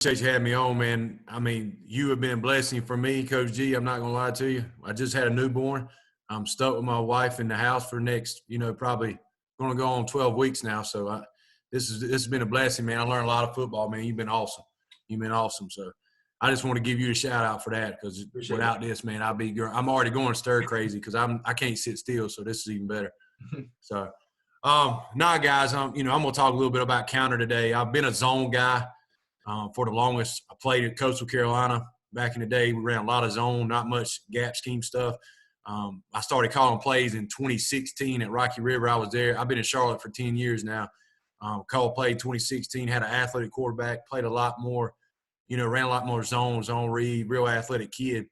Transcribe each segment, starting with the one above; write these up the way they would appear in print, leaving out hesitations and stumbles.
Appreciate you having me on, man. I mean, you have been a blessing for me, Coach G. I'm not gonna lie to you. I just had a newborn. I'm stuck with my wife in the house for next, probably gonna go on 12 weeks now. So this has been a blessing, man. I learned a lot of football, man. You've been awesome. You've been awesome. So I just want to give you a shout out for that because without this, man, I'm already going stir crazy because I can't sit still. So this is even better. So now, guys, I'm gonna talk a little bit about counter today. I've been a zone guy. For the longest. I played at Coastal Carolina back in the day. We ran a lot of zone, not much gap scheme stuff. I started calling plays in 2016 at Rocky River. I was there. I've been in Charlotte for 10 years now. Called play 2016, had an athletic quarterback, played a lot more, ran a lot more zone read, real athletic kid.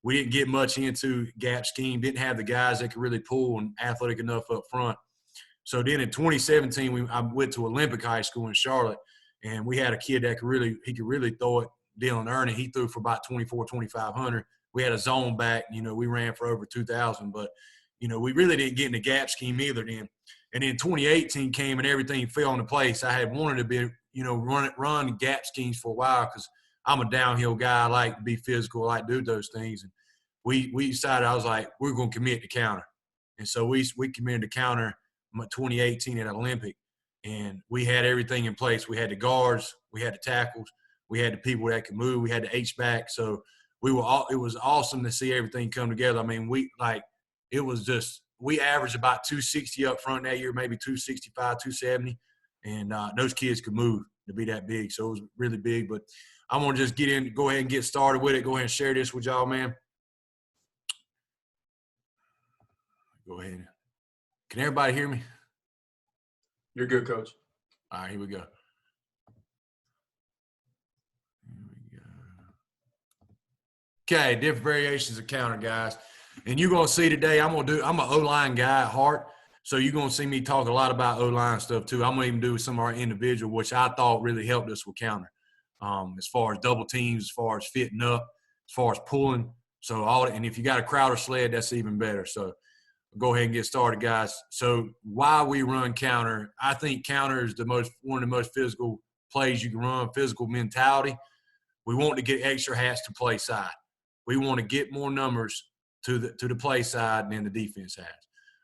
We didn't get much into gap scheme, didn't have the guys that could really pull and athletic enough up front. So then in 2017, I went to Olympic High School in Charlotte. And we had a kid that could really throw it, Dylan Ernie. He threw for about 2,500. We had a zone back. We ran for over 2,000. But, we really didn't get in the gap scheme either then. And then 2018 came and everything fell into place. I had wanted to be, run gap schemes for a while because I'm a downhill guy. I like to be physical. I like to do those things. And we decided, I was like, we're going to commit to counter. And so we committed to counter 2018 at Olympic. And we had everything in place. We had the guards, we had the tackles, we had the people that could move, we had the H-back. So it was awesome to see everything come together. I mean, we averaged about 260 up front that year, maybe 265, 270. And those kids could move to be that big. So it was really big. But I'm going to just go ahead and get started with it. Go ahead and share this with y'all, man. Go ahead. Can everybody hear me? You're good, Coach. All right, here we go. Okay, different variations of counter, guys. And you're going to see today, I'm an O-line guy at heart, so you're going to see me talk a lot about O-line stuff too. I'm going to even do some of our individual, which I thought really helped us with counter, as far as double teams, as far as fitting up, as far as pulling. So and if you got a Crowder sled, that's even better. So go ahead and get started, guys. So why we run counter, I think counter is one of the most physical plays you can run, physical mentality. We want to get extra hats to play side. We want to get more numbers to the play side than the defense has.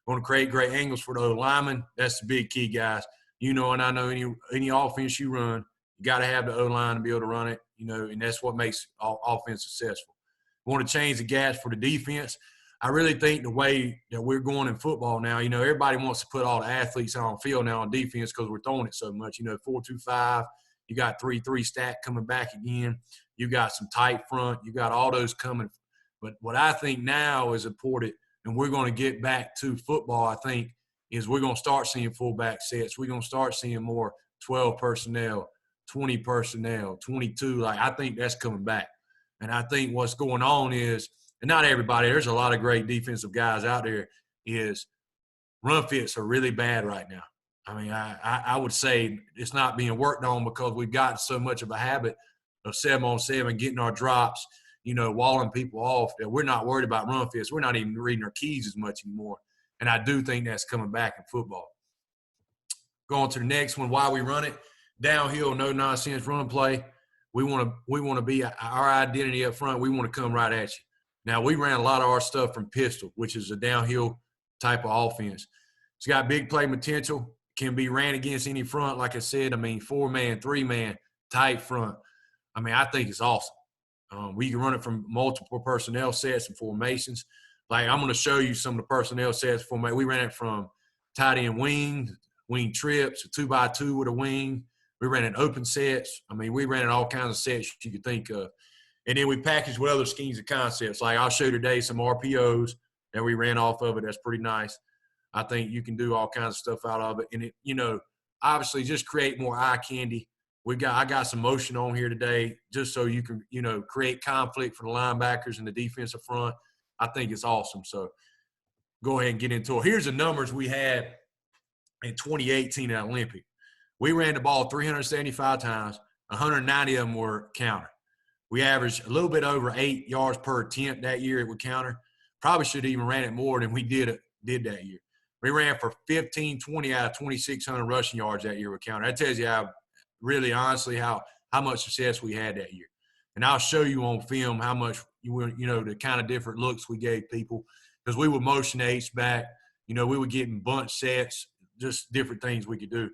We want to create great angles for the O-lineman. That's the big key, guys. And I know any offense you run, you got to have the O-line to be able to run it, and that's what makes offense successful. We want to change the gaps for the defense. I really think the way that we're going in football now, everybody wants to put all the athletes on field now on defense because we're throwing it so much. 4-2-5, you got 3-3 stack coming back again. You got some tight front. You got all those coming. But what I think now is important, and we're going to get back to football, I think, is we're going to start seeing fullback sets. We're going to start seeing more 12 personnel, 20 personnel, 22. I think that's coming back. And I think what's going on is, and not everybody, there's a lot of great defensive guys out there, is run fits are really bad right now. I mean, I would say it's not being worked on because we've got so much of a habit of 7-on-7, getting our drops, walling people off, that we're not worried about run fits. We're not even reading our keys as much anymore. And I do think that's coming back in football. Going to the next one, why we run it, downhill, no nonsense run play. We want to be our identity up front. We want to come right at you. Now, we ran a lot of our stuff from pistol, which is a downhill type of offense. It's got big play potential, can be ran against any front, like I said. 4-man, 3-man, tight front. I think it's awesome. We can run it from multiple personnel sets and formations. I'm going to show you some of the personnel sets. We ran it from tight end wing trips, a 2x2 with a wing. We ran it open sets. We ran it all kinds of sets you could think of. And then we packaged with other schemes and concepts. I'll show you today some RPOs that we ran off of it. That's pretty nice. I think you can do all kinds of stuff out of it. And it, obviously just create more eye candy. I got some motion on here today just so you can, create conflict for the linebackers and the defensive front. I think it's awesome. So go ahead and get into it. Here's the numbers we had in 2018 at Olympic. We ran the ball 375 times. 190 of them were counter. We averaged a little bit over 8 yards per attempt that year it would counter. Probably should have even ran it more than we did that year. We ran for 1,520 out of 2,600 rushing yards that year with counter. That tells you how really honestly how how much success we had that year. And I'll show you on film how much the kind of different looks we gave people, because we would motion the H-back. We were getting bunch sets, just different things we could do.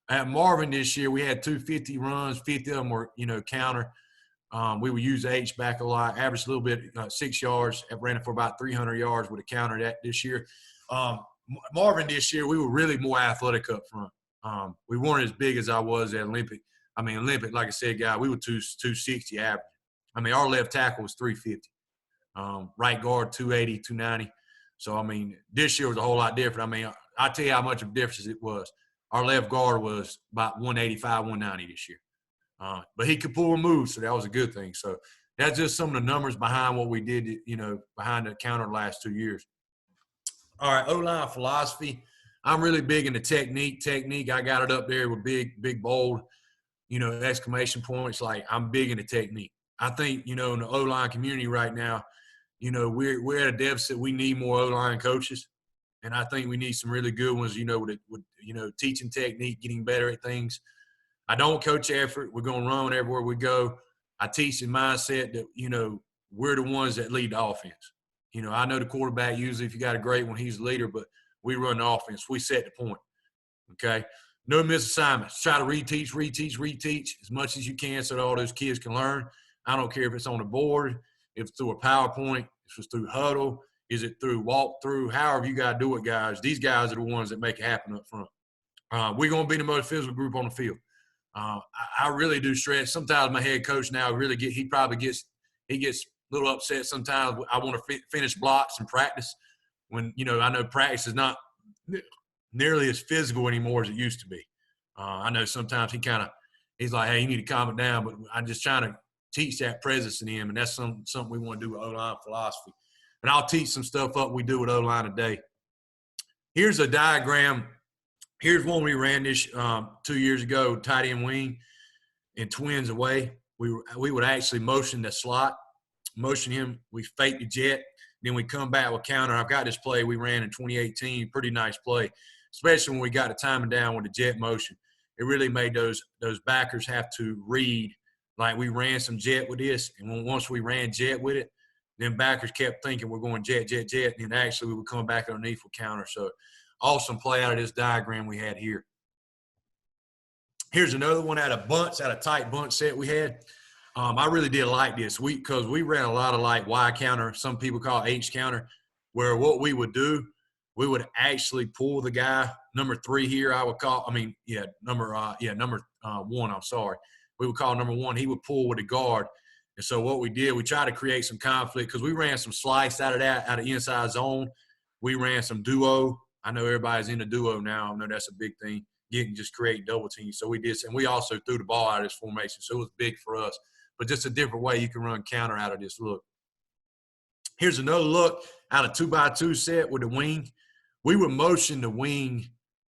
At Marvin this year, we had 250 runs. 50 of them were, counter. We would use the H-back a lot, averaged a little bit, 6 yards. I ran it for about 300 yards with a counter that this year. Marvin this year, we were really more athletic up front. We weren't as big as I was at Olympic. Olympic, like I said, guy, we were 260 average. Our left tackle was 350. Right guard, 280, 290. So, this year was a whole lot different. I'll tell you how much of a difference it was. Our left guard was about 185, 190 this year. But he could pull and move, so that was a good thing. So that's just some of the numbers behind what we did, behind the counter the last 2 years. All right, O-line philosophy. I'm really big into technique. I got it up there with big, bold, exclamation points. Like, I'm big into technique. I think, in the O-line community right now, we're at a deficit. We need more O-line coaches. And I think we need some really good ones, with teaching technique, getting better at things. I don't coach effort. We're going to run everywhere we go. I teach the mindset that, we're the ones that lead the offense. I know the quarterback usually, if you got a great one, he's the leader, but we run the offense. We set the point, okay? No misassignments. Try to reteach as much as you can so that all those kids can learn. I don't care if it's on the board, if it's through a PowerPoint, if it's through huddle, is it through walkthrough, however you got to do it, guys. These guys are the ones that make it happen up front. We're going to be the most physical group on the field. I really do stress. Sometimes my head coach now he gets a little upset sometimes. I want to finish blocks in practice when, I know practice is not nearly as physical anymore as it used to be. I know sometimes he's like, hey, you need to calm it down, but I'm just trying to teach that presence in him, and that's something we want to do with O-line philosophy. And I'll teach some stuff up we do with O-line today. Here's a diagram. Here's one we ran this 2 years ago, tight end wing and twins away. We would actually motion the slot, motion him. We fake the jet. Then we come back with counter. I've got this play we ran in 2018, pretty nice play, especially when we got the timing down with the jet motion. It really made those backers have to read, like we ran some jet with this, and once we ran jet with it, then backers kept thinking we're going jet, and actually we would come back underneath for counter. So awesome play out of this diagram we had here. Here's another one out of tight bunch set we had. I really did like this because we ran a lot of like Y counter, some people call H counter, where what we would do, we would actually pull the guy, number 3 here, number 1, I'm sorry. We would call number 1. He would pull with the guard. And so what we did, we tried to create some conflict because we ran some slice out of inside zone. We ran some duo. I know everybody's into duo now. I know that's a big thing, just create double teams. So we did, and we also threw the ball out of this formation. So it was big for us. But just a different way you can run counter out of this look. Here's another look out of 2x2 set with the wing. We would motion the wing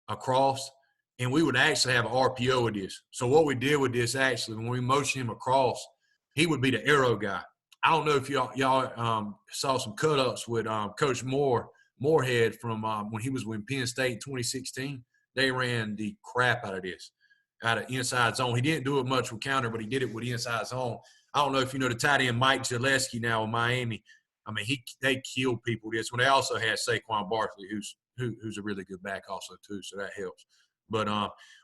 across, and we would actually have an RPO with this. So what we did with this actually, when we motion him across, he would be the arrow guy. I don't know if y'all saw some cut-ups with Coach Moorhead from when he was with Penn State in 2016. They ran the crap out of this, out of inside zone. He didn't do it much with counter, but he did it with inside zone. I don't know if you know the tight end Mike Gillespie now in Miami. They killed people this one. They also had Saquon Barkley, who's a really good back also too, so that helps. But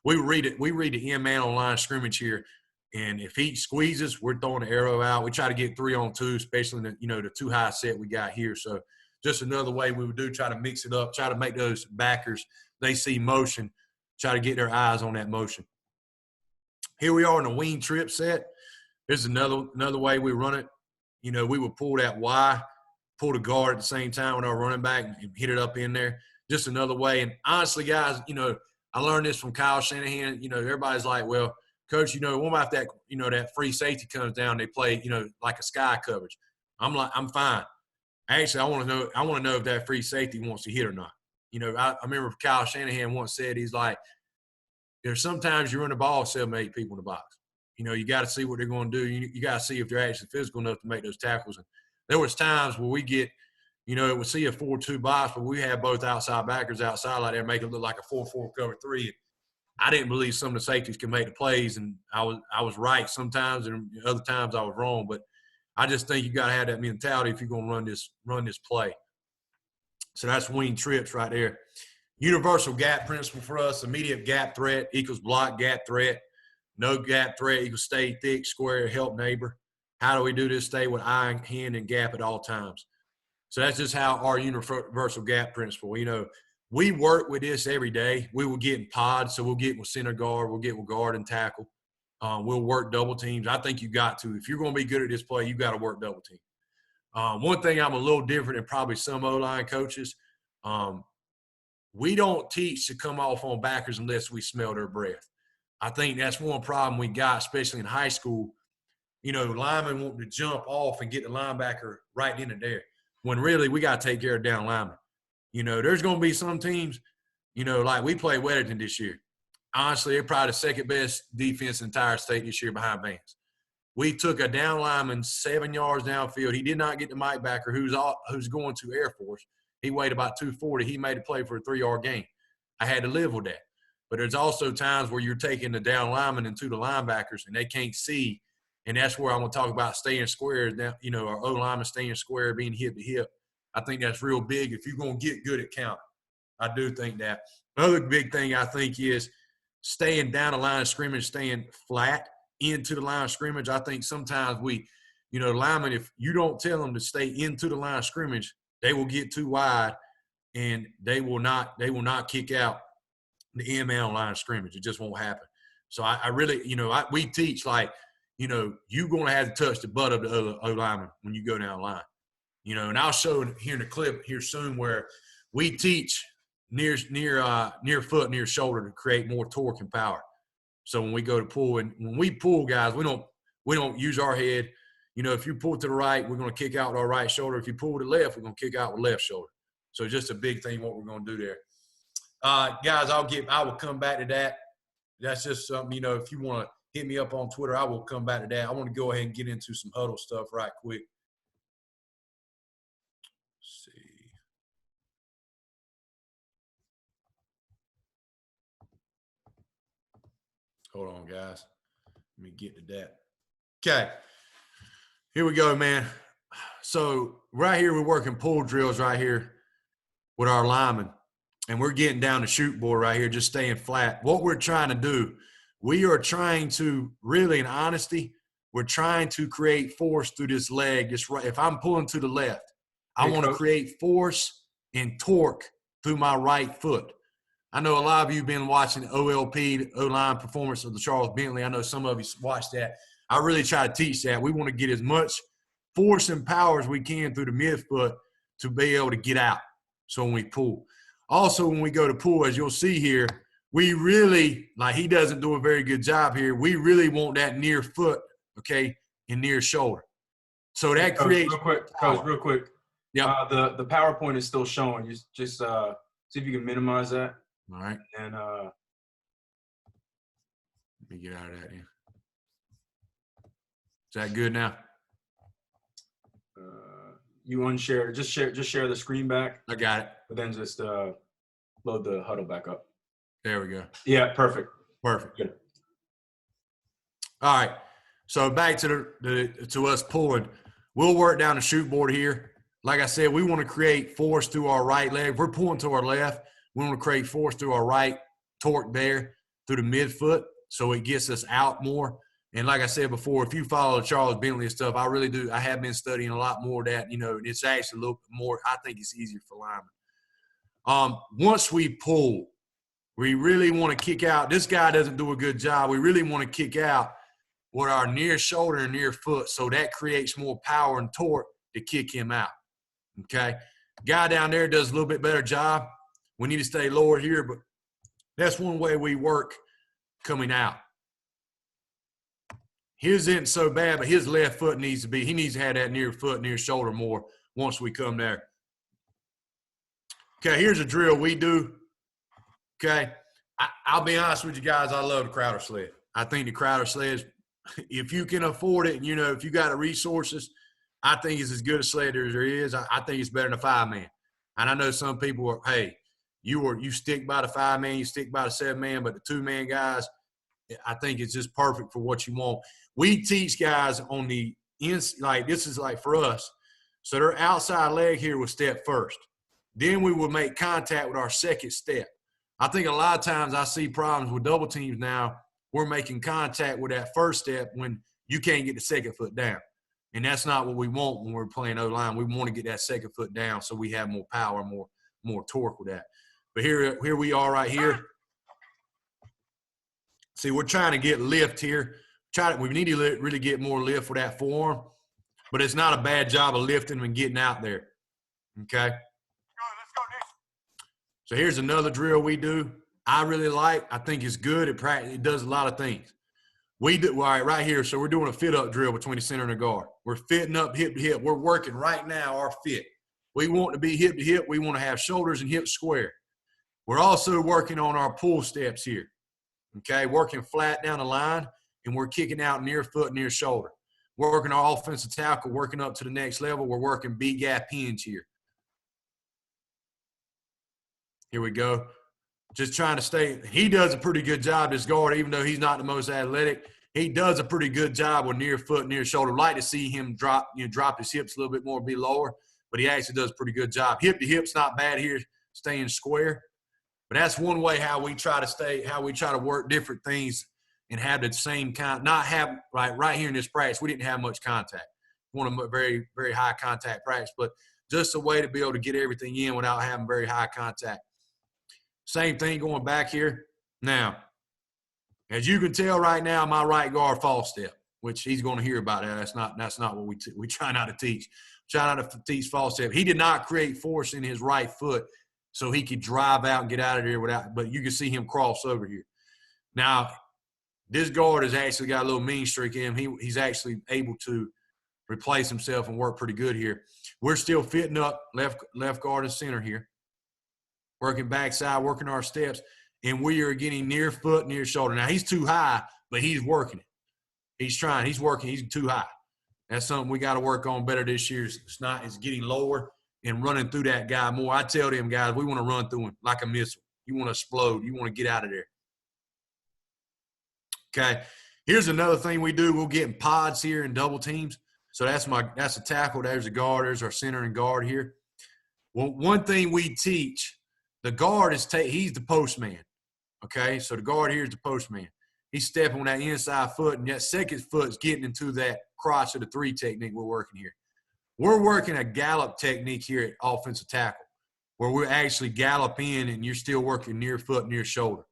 we read the end man on line scrimmage here. And if he squeezes, we're throwing the arrow out. We try to get 3-on-2, especially in the too high set we got here. So just another way we would try to mix it up, try to make those backers, they see motion, try to get their eyes on that motion. Here we are in the wing trip set. There's another way we run it. We would pull that Y, pull the guard at the same time with our running back and hit it up in there. Just another way. And honestly, guys, I learned this from Kyle Shanahan. Everybody's like, well, Coach, what about that, that free safety comes down, they play, like a sky coverage. I'm like, I'm fine. Actually, I want to know if that free safety wants to hit or not. I remember Kyle Shanahan once said, he's like, there's sometimes you run the ball 7 or 8 people in the box. You got to see what they're going to do. You got to see if they're actually physical enough to make those tackles. And there was times where we get, it would see a 4-2 box, but we had both outside backers outside like that, make it look like a 4-4 cover 3. I didn't believe some of the safeties could make the plays, and I was right sometimes, and other times I was wrong. But I just think you got to have that mentality if you're going to run this play. So that's wing trips right there. Universal gap principle for us: immediate gap threat equals block gap threat. No gap threat equals stay thick, square, help neighbor. How do we do this? Stay with eye, hand, and gap at all times. So that's just how our universal gap principle. We work with this every day. We will get in pods, so we'll get with center guard, we'll get with guard and tackle. We'll work double teams. I think you got to. If you're going to be good at this play, you got to work double team. One thing I'm a little different than probably some O-line coaches, we don't teach to come off on backers unless we smell their breath. I think that's one problem we got, especially in high school. Linemen want to jump off and get the linebacker right into there, when really we got to take care of down linemen. There's going to be some teams, like we played Weatherton this year. Honestly, they're probably the second best defense in the entire state this year behind Vance. We took a down lineman 7 yards downfield. He did not get the Mike backer who's going to Air Force. He weighed about 240. He made a play for a 3-yard gain. I had to live with that. But there's also times where you're taking the down lineman into the linebackers and they can't see. And that's where I'm going to talk about staying square. Now, our O-lineman staying square, being hip to hip. I think that's real big if you're going to get good at count. I do think that. Another big thing I think is staying down the line of scrimmage, staying flat into the line of scrimmage. I think sometimes linemen, if you don't tell them to stay into the line of scrimmage, they will get too wide and they will not kick out the ML line of scrimmage. It just won't happen. So I really, we teach you're going to have to touch the butt of the other O-lineman when you go down the line. And I'll show here in the clip here soon where we teach near foot, near shoulder to create more torque and power. So when we go to pull, and when we pull, guys, we don't use our head. If you pull to the right, we're going to kick out with our right shoulder. If you pull to the left, we're going to kick out with left shoulder. So just a big thing what we're going to do there. Guys, I will come back to that. That's just something, if you want to hit me up on Twitter, I will come back to that. I want to go ahead and get into some huddle stuff right quick. Let's see. Hold on, guys. Let me get to that. Okay. Here we go, man. So right here, we're working pull drills right here with our linemen. And we're getting down the shoot board right here, just staying flat. What we're trying to do, we are trying to really, in honesty, we're trying to create force through this leg. If I'm pulling to the left, I want to create force and torque through my right foot. I know a lot of you have been watching OLP, the O-line performance of the Charles Bentley. I know some of you watched that. I really try to teach that. We want to get as much force and power as we can through the midfoot to be able to get out. So when we pull. Also, when we go to pull, as you'll see here, we really, he doesn't do a very good job here. We really want that near foot, okay, and near shoulder. So that creates – Real quick. Yeah. The PowerPoint is still showing. You just see if you can minimize that. All right. And let me get out of that here. Is that good now? You unshare. Just share the screen back. I got it. But then just load the huddle back up. There we go. Yeah, perfect. Perfect. Good. All right. So back to us pulling. We'll work down the shoot board here. Like I said, we want to create force through our right leg. If we're pulling to our left, we want to create force through our right, torque there through the midfoot so it gets us out more. And like I said before, if you follow Charles Bentley and stuff, I really do. I have been studying a lot more of that. It's actually a little bit more. I think it's easier for linemen. Once we pull, we really want to kick out. This guy doesn't do a good job. We really want to kick out with our near shoulder and near foot so that creates more power and torque to kick him out. Okay? Guy down there does a little bit better job. We need to stay lower here, but that's one way we work coming out. His isn't so bad, but his left foot needs to have that near foot, near shoulder more once we come there. Okay, here's a drill we do. Okay, I'll be honest with you guys, I love the Crowder sled. I think the Crowder sled, if you can afford it, and if you got the resources, I think it's as good a sled as there is. I think it's better than a 5-man. And I know some people are, hey, you stick by the 5-man, you stick by the 7-man, but the 2-man guys, I think it's just perfect for what you want. We teach guys on the like this is like for us. So their outside leg here will step first. Then we will make contact with our second step. I think a lot of times I see problems with double teams now. We're making contact with that first step when you can't get the second foot down. And that's not what we want when we're playing O-line. We want to get that second foot down so we have more power, more torque with that. But here we are right here. See, we're trying to get lift here. We need to really get more lift with that forearm. But it's not a bad job of lifting and getting out there. Okay? Let's go, Nick. So here's another drill we do. I really like. I think it's good. It does a lot of things. We do all right here. So we're doing a fit up drill between the center and the guard. We're fitting up hip to hip. We're working right now our fit. We want to be hip to hip. We want to have shoulders and hips square. We're also working on our pull steps here. Okay, working flat down the line, and we're kicking out near foot, near shoulder. We're working our offensive tackle, working up to the next level. We're working B-gap hinge here. Here we go. Just trying to stay. He does a pretty good job, this guard, even though he's not the most athletic. He does a pretty good job with near foot, near shoulder. Like to see him drop his hips a little bit more, be lower, but he actually does a pretty good job. Hip to hip's not bad here, staying square. But that's one way how we try to work different things and have the same kind, not have right here in this practice, we didn't have much contact. We want a very, very high contact practice, but just a way to be able to get everything in without having very high contact. Same thing going back here. Now, as you can tell right now, my right guard false step, which he's going to hear about that. That's not what we try not to teach. Try not to teach false step. He did not create force in his right foot so he could drive out and get out of there without, but you can see him cross over here. Now, this guard has actually got a little mean streak in him. He's actually able to replace himself and work pretty good here. We're still fitting up left guard and center here. Working backside, working our steps, and we are getting near foot, near shoulder. Now, he's too high, but he's working it. He's trying. He's working. He's too high. That's something we got to work on better this year. It's getting lower and running through that guy more. I tell them guys, we want to run through him like a missile. You want to explode. You want to get out of there. Okay. Here's another thing we do. We'll get in pods here in double teams. So that's a tackle. There's a guard. There's our center and guard here. Well, one thing we teach, the guard he's the postman. Okay. So the guard here is the postman. He's stepping on that inside foot, and that second foot's getting into that crotch of the 3 technique we're working here. We're working a gallop technique here at offensive tackle, where we're actually gallop in and you're still working near foot, near shoulder.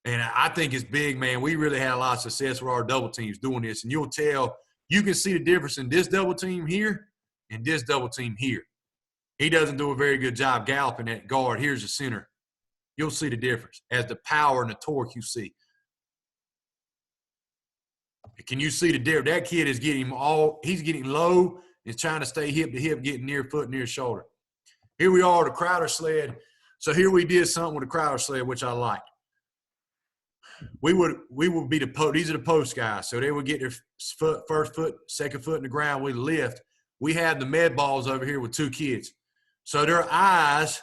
And I think it's big, man. We really had a lot of success with our double teams doing this. And you can see the difference in this double team here and this double team here. He doesn't do a very good job galloping that guard. Here's the center. You'll see the difference as the power and the torque you see. Can you see the difference? That kid is he's getting low. Is trying to stay hip to hip, getting near foot, near shoulder. Here we are, the Crowder sled. So here we did something with the Crowder sled, which I liked. We would be these are the post guys. So they would get their first foot, second foot in the ground. We lift. We had the med balls over here with 2 kids. So their eyes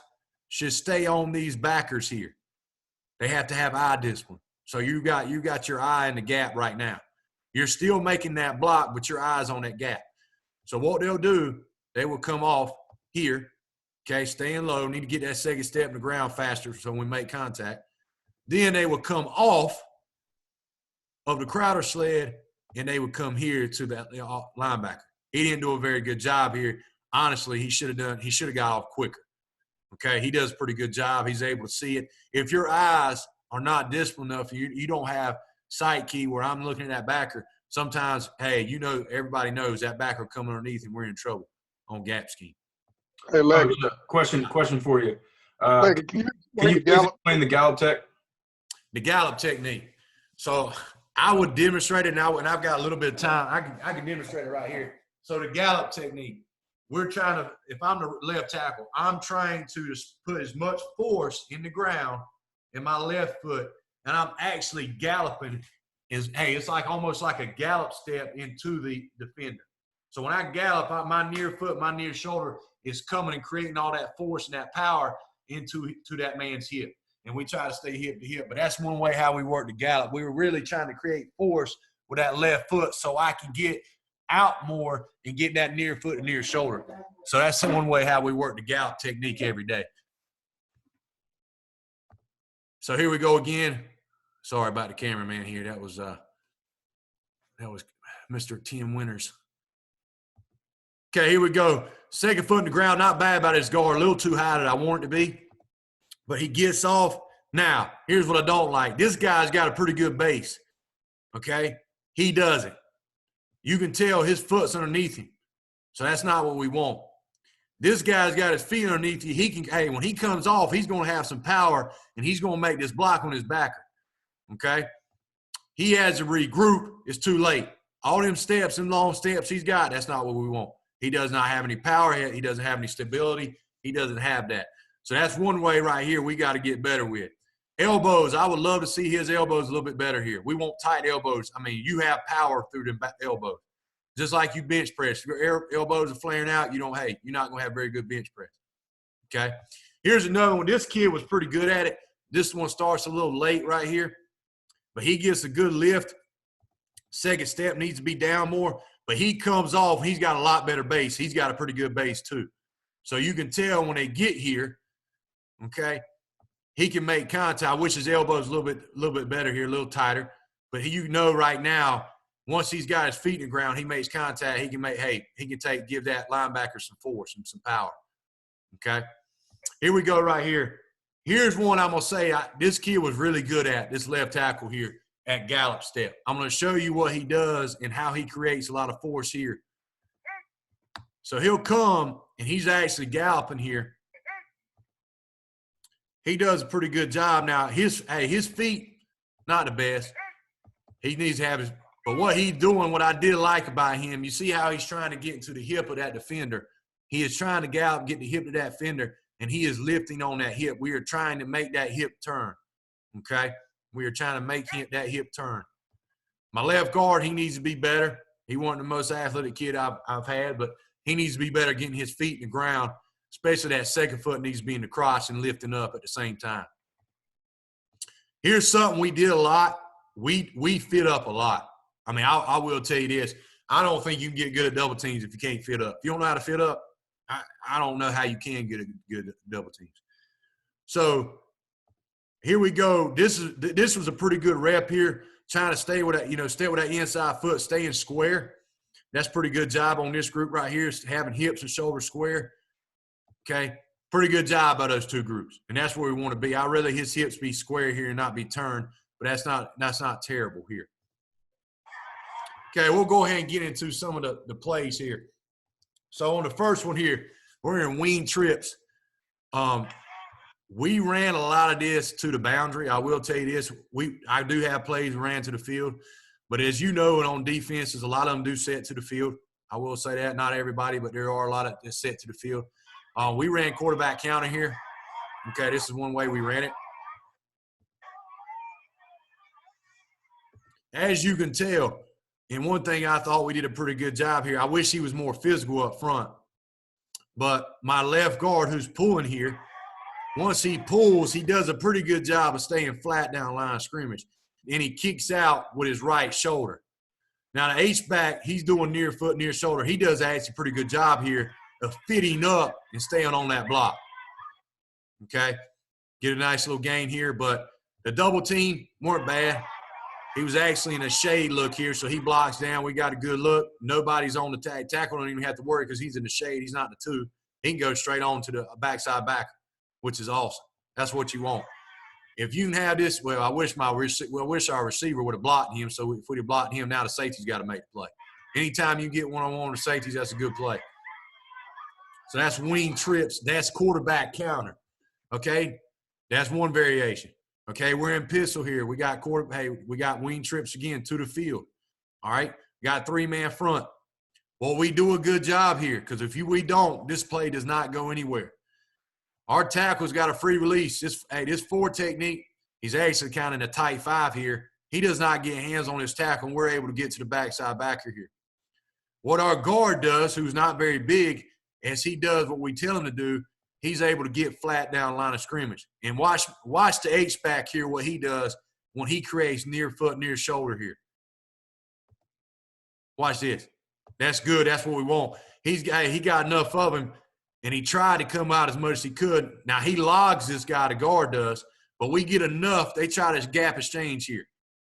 should stay on these backers here. They have to have eye discipline. So you got your eye in the gap right now. You're still making that block, but your eye's on that gap. So what they'll do, they will come off here, okay, staying low, need to get that second step in the ground faster so when we make contact. Then they will come off of the Crowder sled, and they would come here to the linebacker. He didn't do a very good job here. Honestly, he should have got off quicker. Okay, he does a pretty good job. He's able to see it. If your eyes are not disciplined enough, you don't have sight key where I'm looking at that backer, sometimes, hey, everybody knows that backer coming underneath and we're in trouble on gap scheme. Hey, Leggett. Question for you. Leggett, can you please explain the gallop tech? The gallop technique. So I would demonstrate it now, and I've got a little bit of time. I can demonstrate it right here. So the gallop technique, if I'm the left tackle, I'm trying to put as much force in the ground in my left foot, and I'm actually galloping. It's like almost like a gallop step into the defender. So when I gallop, my near foot, my near shoulder is coming and creating all that force and that power. into that man's hip. And we try to stay hip to hip. But that's one way how we work the gallop. We were really trying to create force with that left foot so I can get out more and get that near foot and near shoulder. So that's one way how we work the gallop technique every day. So here we go again. Sorry about the cameraman here. That was Mr. Tim Winters. Okay, here we go. Second foot in the ground, not bad by his guard. A little too high that I want it to be. But he gets off. Now, here's what I don't like. This guy's got a pretty good base. Okay? He doesn't. You can tell his foot's underneath him. So that's not what we want. This guy's got his feet underneath you. Hey, when he comes off, he's going to have some power, and he's going to make this block on his backer. Okay? He has to regroup. It's too late. All them steps, them long steps he's got, that's not what we want. He does not have any power. He doesn't have any stability. He doesn't have that. So that's one way right here we got to get better with. Elbows, I would love to see his elbows a little bit better here. We want tight elbows. I mean, you have power through them elbows. Just like you bench press. If your elbows are flaring out, you're not going to have very good bench press. Okay? Here's another one. This kid was pretty good at it. This one starts a little late right here. But he gets a good lift. Second step needs to be down more. But he comes off. He's got a lot better base. He's got a pretty good base too. So you can tell when they get here, okay, he can make contact. I wish his elbow's a little bit better here, a little tighter. But you know right now, once he's got his feet in the ground, he makes contact. He can give that linebacker some force and some power. Okay, here we go right here. Here's one I'm gonna say this kid was really good at, this left tackle here at gallop step. I'm gonna show you what he does and how he creates a lot of force here. So he'll come and he's actually galloping here. He does a pretty good job. Now his feet, not the best. He needs to have his, but what he's doing, what I did like about him, you see how he's trying to get into the hip of that defender. He is trying to gallop, get the hip of that defender, and he is lifting on that hip. We are trying to make that hip turn, okay? We are trying to make that hip turn. My left guard, he needs to be better. He wasn't the most athletic kid I've had, but he needs to be better getting his feet in the ground, especially that second foot needs to be in the crotch and lifting up at the same time. Here's something we did a lot. We fit up a lot. I mean, I will tell you this. I don't think you can get good at double teams if you can't fit up. If you don't know how to fit up, I don't know how you can get good at double teams. So here we go. This was a pretty good rep here, trying to stay with that, stay with that inside foot, staying square. That's pretty good job on this group right here, having hips and shoulders square. Okay, pretty good job by those two groups, and that's where we want to be. I'd rather his hips be square here and not be turned, but that's not terrible here. Okay, we'll go ahead and get into some of the plays here. So on the first one here, we're in wing trips. We ran a lot of this to the boundary. I will tell you this. I do have plays ran to the field. But as you know, and on defenses, a lot of them do set to the field. I will say that. Not everybody, but there are a lot of that set to the field. We ran quarterback counter here. Okay, this is one way we ran it. As you can tell, and one thing I thought we did a pretty good job here, I wish he was more physical up front. But my left guard who's pulling here, once he pulls, he does a pretty good job of staying flat down line of scrimmage. And he kicks out with his right shoulder. Now, the H-back, he's doing near foot, near shoulder. He does actually a pretty good job here of fitting up and staying on that block. Okay? Get a nice little gain here, but the double team weren't bad. He was actually in a shade look here, so he blocks down. We got a good look. Nobody's on the tag. Tackle don't even have to worry because he's in the shade. He's not in the two. He can go straight on to the backside backer, which is awesome. That's what you want. If you can have this, well, I wish our receiver would have blocked him. So if we'd have blocked him, now the safety's got to make the play. Anytime you get one-on-one with safeties, that's a good play. So that's wing trips. That's quarterback counter. Okay? That's one variation. Okay, we're in pistol here. We got wing trips again to the field. All right? Got three-man front. Well, we do a good job here because if we don't, this play does not go anywhere. Our tackle's got a free release. This four technique, he's actually kind of in a tight five here. He does not get hands on his tackle, and we're able to get to the backside backer here. What our guard does, who's not very big, as he does what we tell him to do, he's able to get flat down the line of scrimmage. And watch the H-back here, what he does when he creates near foot, near shoulder here. Watch this. That's good. That's what we want. He got enough of him, and he tried to come out as much as he could. Now, he logs this guy, the guard does, but we get enough. They try this gap exchange here.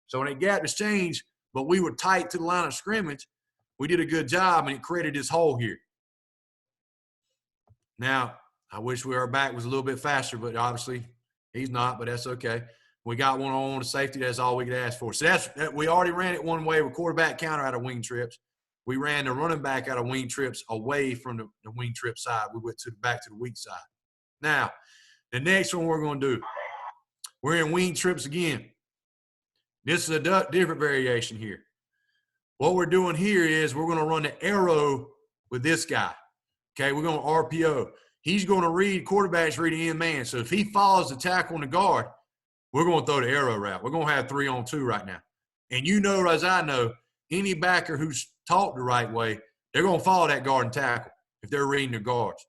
So when they gap exchange, but we were tight to the line of scrimmage, we did a good job, and it created this hole here. Now, I wish our back was a little bit faster, but obviously he's not, but that's okay. We got one-on-one to safety. That's all we could ask for. So we already ran it one way with quarterback counter out of wing trips. We ran the running back out of wing trips away from the wing trip side. We went back to the weak side. Now, the next one we're going to do, we're in wing trips again. This is a different variation here. What we're doing here is we're going to run the arrow with this guy. Okay, we're going to RPO. He's going to read, quarterback's reading in man. So if he follows the tackle on the guard, we're going to throw the arrow route. We're going to have 3-on-2 right now. And you know, as I know, any backer who's taught the right way, they're going to follow that guard and tackle if they're reading their guards.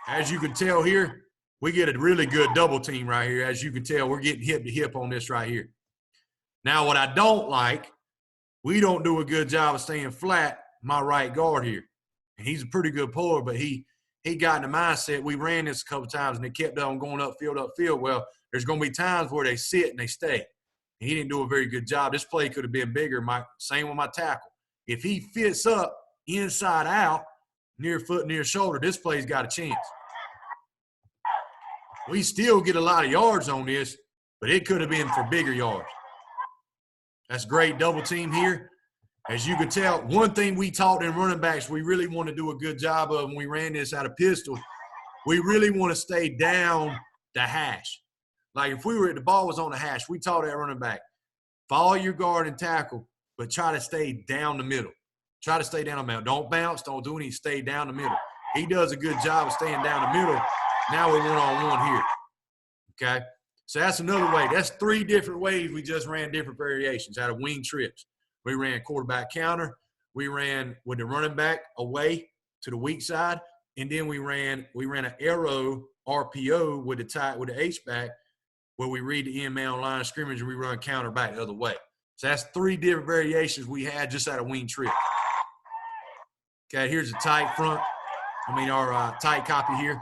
As you can tell here, we get a really good double team right here. As you can tell, we're getting hip to hip on this right here. Now, what I don't like, we don't do a good job of staying flat, my right guard here. And he's a pretty good puller, but he got in the mindset. We ran this a couple times, and they kept on going upfield. Well, there's going to be times where they sit and they stay. And he didn't do a very good job. This play could have been bigger. Same with my tackle. If he fits up inside out, near foot, near shoulder, this play's got a chance. We still get a lot of yards on this, but it could have been for bigger yards. That's great double team here. As you can tell, one thing we taught in running backs, we really want to do a good job of when we ran this out of pistol, we really want to stay down the hash. Like if the ball was on the hash, we taught that running back, follow your guard and tackle, but try to stay down the middle. Try to stay down the middle. Don't bounce. Don't do anything. Stay down the middle. He does a good job of staying down the middle. Now we're one-on-one here. Okay? So that's another way. That's 3 different ways we just ran different variations out of wing trips. We ran quarterback counter. We ran with the running back away to the weak side. And then we ran an arrow RPO with the H-back where we read the end man on line of scrimmage and we run counter back the other way. So that's 3 different variations we had just out of wing trip. Okay, here's a tight front. Our tight copy here.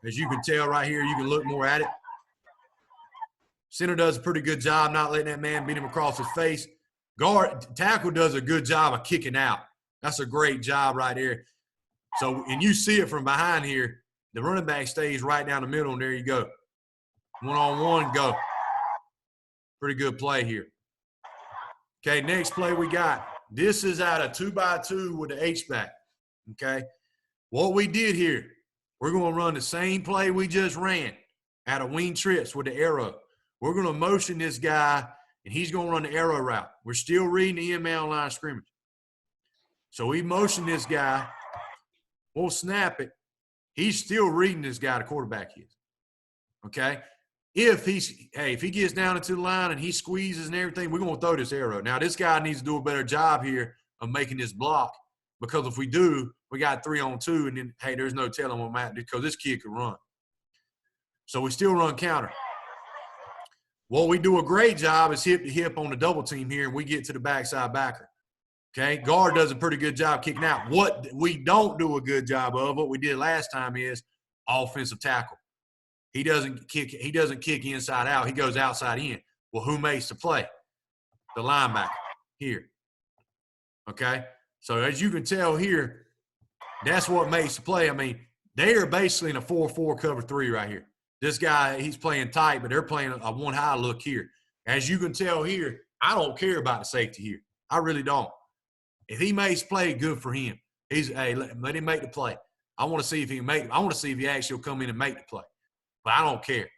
As you can tell right here, you can look more at it. Center does a pretty good job not letting that man beat him across his face. Tackle does a good job of kicking out. That's a great job right there. So, and you see it from behind here. The running back stays right down the middle, and there you go. One-on-one, go. Pretty good play here. Okay, next play we got. This is out of 2x2 with the H-back. Okay, what we did here, we're going to run the same play we just ran out of wing trips with the arrow. We're going to motion this guy, and he's going to run the arrow route. We're still reading the end man line of scrimmage. So we motion this guy. We'll snap it. He's still reading this guy, the quarterback is. Okay? If he gets down into the line and he squeezes and everything, we're going to throw this arrow. Now, this guy needs to do a better job here of making this block because if we do, we got 3-on-2, and then, hey, there's no telling what Matt did because this kid could run. So we still run counter. What we do a great job is hip to hip on the double team here, and we get to the backside backer. Okay, guard does a pretty good job kicking out. What we don't do a good job of, what we did last time, is offensive tackle. He doesn't kick inside out. He goes outside in. Well, who makes the play? The linebacker here. Okay, so as you can tell here, that's what makes the play. They are basically in a 4-4 cover 3 right here. This guy, he's playing tight, but they're playing a one-high look here. As you can tell here, I don't care about the safety here. I really don't. If he makes play, good for him. Let him make the play. I want to see if he actually will come in and make the play. But I don't care.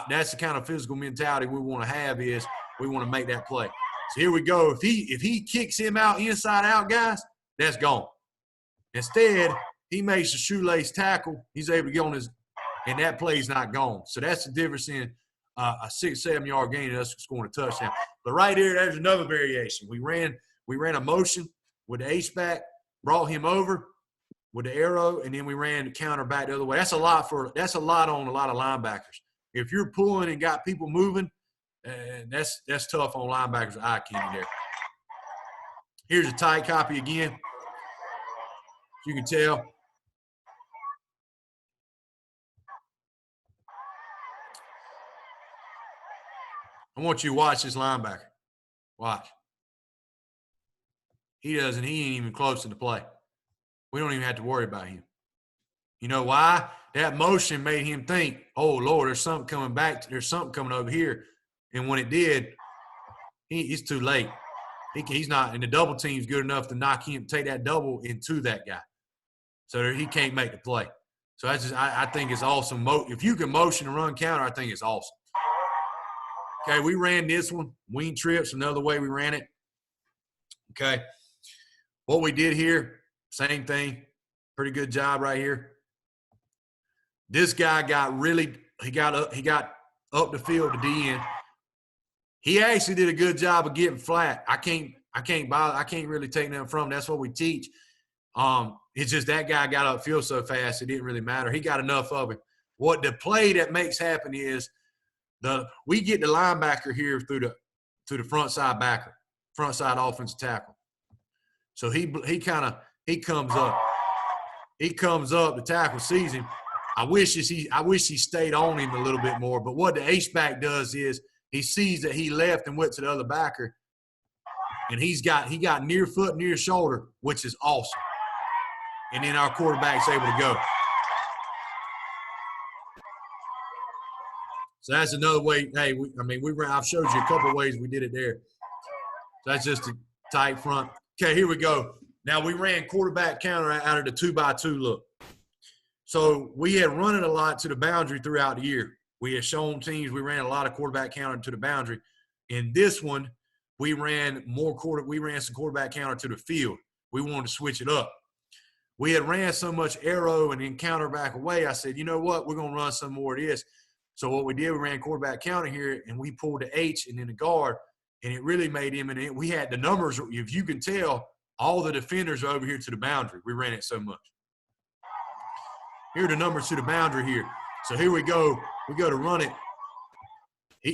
That's the kind of physical mentality we want to have, is we want to make that play. So here we go. If he kicks him out inside out, guys, that's gone. Instead, he makes a shoelace tackle. He's able to get on his – and that play's not gone. So that's the difference in a 6-7 yard gain and us scoring a touchdown. But right here, there's another variation. We ran a motion with the H-back, brought him over, with the arrow, and then we ran the counter back the other way. That's a lot on a lot of linebackers. If you're pulling and got people moving, that's tough on linebackers with eye candy there. Here's a tight copy again. You can tell. I want you to watch this linebacker. Watch. He ain't even close to the play. We don't even have to worry about him. You know why? That motion made him think, oh, Lord, there's something coming back. There's something coming over here. And when it did, it's too late. He's not – and the double team's good enough to knock him, take that double into that guy. So he can't make the play. So that's just – I think it's awesome. If you can motion and run counter, I think it's awesome. Okay, we ran this one. Wing trips, another way we ran it. Okay. What we did here, same thing. Pretty good job right here. This guy got up the field to DN. He actually did a good job of getting flat. I can't really take nothing from him. That's what we teach. It's just that guy got upfield so fast it didn't really matter. He got enough of it. What the play that makes happen is we get the linebacker here to the front side backer, front side offensive tackle. So he comes up. He comes up, the tackle sees him. I wish he stayed on him a little bit more. But what the H-back does is he sees that he left and went to the other backer, and he got near foot, near shoulder, which is awesome. And then our quarterback's able to go. So that's another way. Hey, I've showed you a couple of ways we did it there. So that's just a tight front. Okay, here we go. Now we ran quarterback counter out of the 2x2 look. So we had run it a lot to the boundary throughout the year. We had shown teams we ran a lot of quarterback counter to the boundary. In this one, we ran some quarterback counter to the field. We wanted to switch it up. We had ran so much arrow and then counter back away. I said, you know what? We're going to run some more of this. So what we did, we ran quarterback counter here, and we pulled the H and then the guard, and it really made him. And we had the numbers. If you can tell, all the defenders are over here to the boundary. We ran it so much. Here are the numbers to the boundary here. So here we go. We go to run it.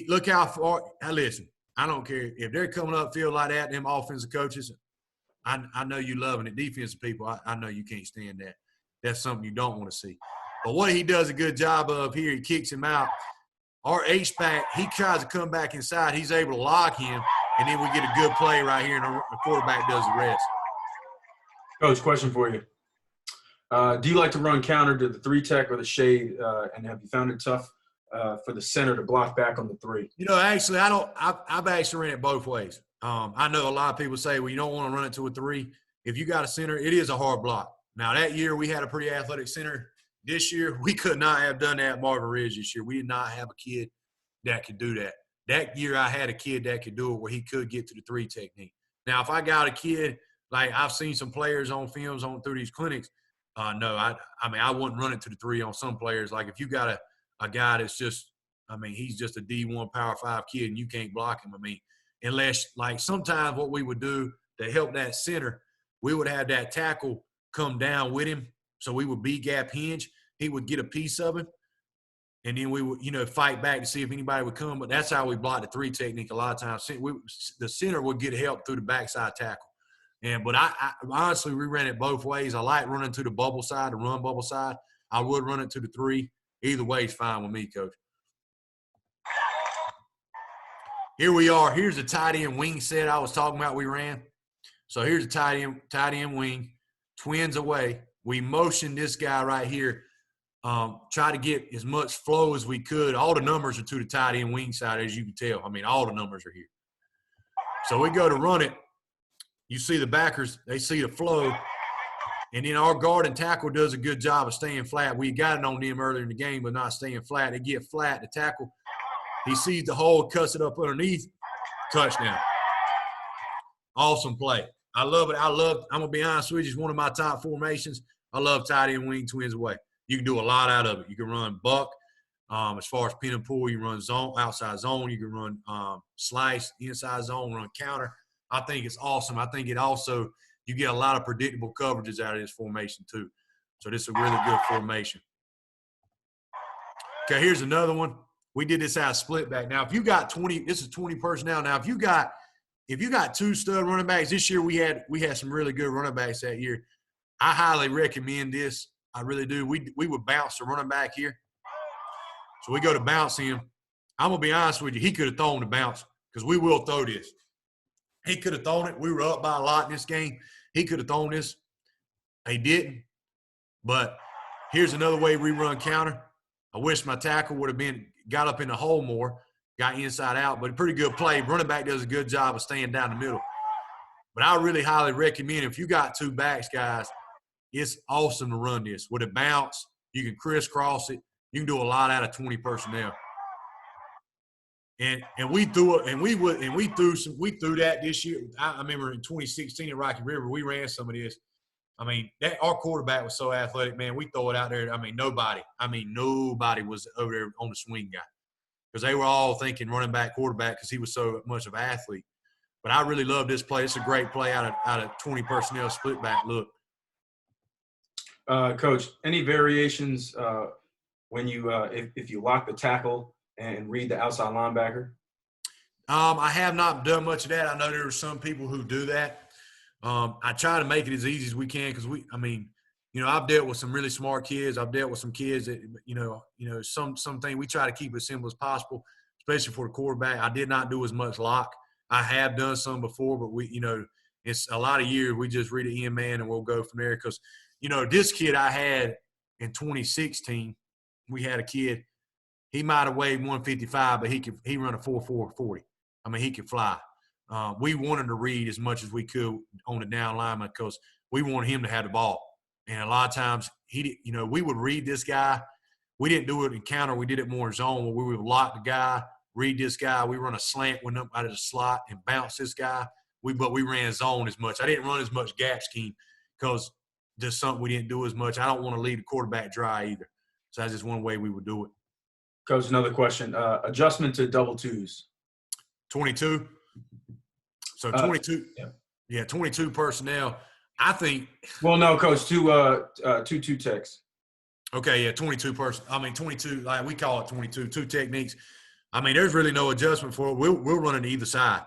Look how far. Now listen, I don't care. If they're coming up field like that, them offensive coaches, I know you loving it. Defensive people, I know you can't stand that. That's something you don't want to see. But what he does a good job of here, he kicks him out. Our H-back, he tries to come back inside. He's able to lock him, and then we get a good play right here, and the quarterback does the rest. Coach, question for you. Do you like to run counter to the 3-tech or the shade, and have you found it tough for the center to block back on the 3? You know, actually, I've actually ran it both ways. I know a lot of people say, well, you don't want to run it to a 3. If you got a center, it is a hard block. Now, that year we had a pretty athletic center. This year, we could not have done that at Marvin Ridge this year. We did not have a kid that could do that. That year I had a kid that could do it where he could get to the 3 technique. Now, if I got a kid, like I've seen some players on films through these clinics, no, I wouldn't run it to the 3 on some players. Like if you got a guy that's just, he's just a D1 Power 5 kid and you can't block him. Unless like sometimes what we would do to help that center, we would have that tackle come down with him. So we would B-gap hinge. He would get a piece of it, and then we would, fight back to see if anybody would come. But that's how we block the 3 technique a lot of times. The center would get help through the backside tackle. But I honestly, we ran it both ways. I like running to the bubble side, the run bubble side. I would run it to the 3. Either way is fine with me, Coach. Here we are. Here's the tight end wing set I was talking about we ran. So here's the tight end wing, twins away. We motioned this guy right here, try to get as much flow as we could. All the numbers are to the tight end wing side, as you can tell. All the numbers are here. So we go to run it. You see the backers, they see the flow. And then our guard and tackle does a good job of staying flat. We got it on them earlier in the game, but not staying flat. They get flat, the tackle. He sees the hole, cuts it up underneath, touchdown. Awesome play. I love it. I'm going to be honest with you, it's one of my top formations. I love tight end wing twins away. You can do a lot out of it. You can run buck. As far as pin and pull, you run zone, outside zone. You can run slice, inside zone, run counter. I think it's awesome. I think it also, you get a lot of predictable coverages out of this formation too. So this is a really good formation. Okay, here's another one. We did this out of split back. Now, if you got 20, this is 20 personnel. Now, if you got 2 stud running backs, this year we had some really good running backs that year. I highly recommend this. I really do. We would bounce the running back here. So we go to bounce him. I'm going to be honest with you. He could have thrown the bounce because we will throw this. He could have thrown it. We were up by a lot in this game. He could have thrown this. He didn't. But here's another way we run counter. I wish my tackle would have got up in the hole more, got inside out, but a pretty good play. Running back does a good job of staying down the middle. But I really highly recommend if you got 2 backs, guys, it's awesome to run this. With a bounce, you can crisscross it. You can do a lot out of 20 personnel. And we threw it, and we threw that this year. I remember in 2016 at Rocky River, we ran some of this. I mean, our quarterback was so athletic, man. We throw it out there. I mean, nobody was over there on the swing guy because they were all thinking running back, quarterback because he was so much of an athlete. But I really love this play. It's a great play out of 20 personnel split back look. Coach, any variations when you if you lock the tackle and read the outside linebacker? I have not done much of that. I know there are some people who do that. I try to make it as easy as we can because I've dealt with some really smart kids. I've dealt with some kids that, something we try to keep it as simple as possible, especially for the quarterback. I did not do as much lock. I have done some before, but it's a lot of years. We just read it in man and we'll go from there because, this kid I had in 2016, we had a kid. He might have weighed 155, but he run a 4.440. I mean, he could fly. We wanted to read as much as we could on the down lineman because we wanted him to have the ball. And a lot of times we would read this guy. We didn't do it in counter. We did it more in zone where we would lock the guy, read this guy. We run a slant out of the slot and bounce this guy. But we ran zone as much. I didn't run as much gap scheme because just something we didn't do as much. I don't want to leave the quarterback dry either. So that's just one way we would do it. Coach, another question. Adjustment to double twos. 22. So 22. 22 personnel. I think. Well, no, Coach, two techs. Okay, yeah, 22. Like we call it 22. 2 techniques. I mean, there's really no adjustment for it. We'll run it either side.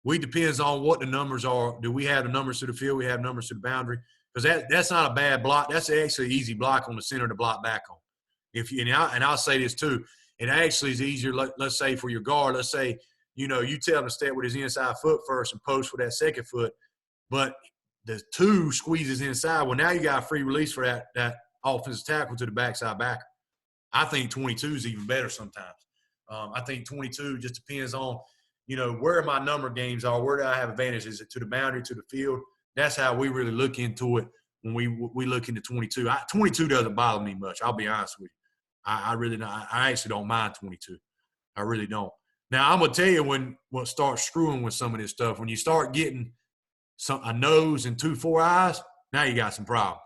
We depends on what the numbers are. Do we have the numbers to the field? We have numbers to the boundary. Because that's not a bad block. That's actually an easy block on the center to block back on. I'll say this too. It actually is easier. Let's say for your guard. Let's say you tell him to step with his inside foot first and post for that second foot, but the 2 squeezes inside. Well, now you got a free release for that offensive tackle to the backside backer. I think 22 is even better sometimes. I think 22 just depends on where my number games are. Where do I have advantage? Is it to the boundary, to the field? That's how we really look into it when we look into 22. 22 doesn't bother me much. I'll be honest with you. I really not. I actually don't mind 22. I really don't. Now, I'm going to tell you what starts screwing with some of this stuff. When you start getting a nose and 2 4 eyes, now you got some problems.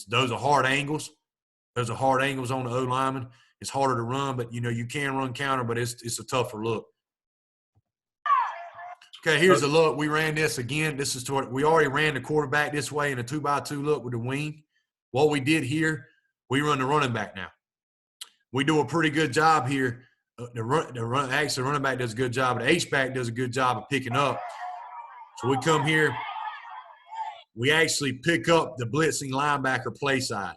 Those are hard angles. Those are hard angles on the O lineman. It's harder to run, but, you can run counter, but it's a tougher look. Okay, here's the look. We ran this again. We already ran the quarterback this way in a 2x2 look with the wing. What we did here, we run the running back now. We do a pretty good job here. The running back does a good job. The H-back does a good job of picking up. So we come here. We actually pick up the blitzing linebacker play side,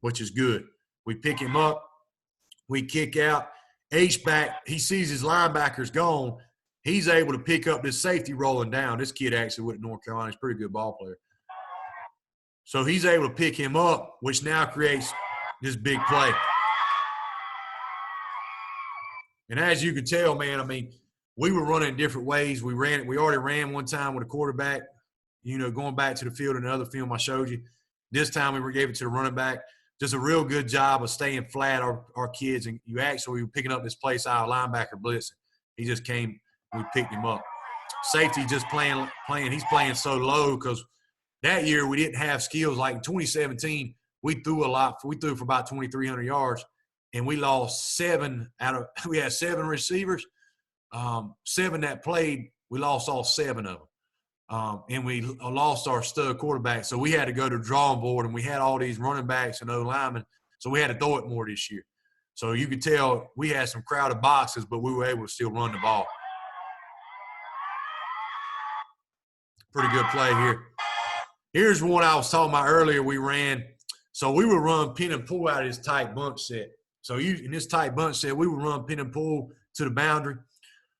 which is good. We pick him up. We kick out. H-back, he sees his linebackers gone. He's able to pick up this safety rolling down. This kid actually went to North Carolina. He's a pretty good ball player. So he's able to pick him up, which now creates this big play. And as you can tell, man, I mean, we were running different ways. We already ran one time with a quarterback, going back to the field in another film I showed you. This time we gave it to the running back. Just a real good job of staying flat, our kids. And we were picking up this play side linebacker blitzing. He just came, we picked him up. Safety just playing. He's playing so low because that year we didn't have skills. Like in 2017, we threw a lot. We threw for about 2,300 yards. And we lost we had 7 receivers, 7 that played. We lost all 7 of them. and we lost our stud quarterback. So we had to go to the drawing board, and we had all these running backs and O-linemen. So we had to throw it more this year. So you could tell we had some crowded boxes, but we were able to still run the ball. Pretty good play here. Here's one I was talking about earlier we ran. So we would run pin and pull out of this tight bunch set. So in this tight bunch set, we would run pin and pull to the boundary.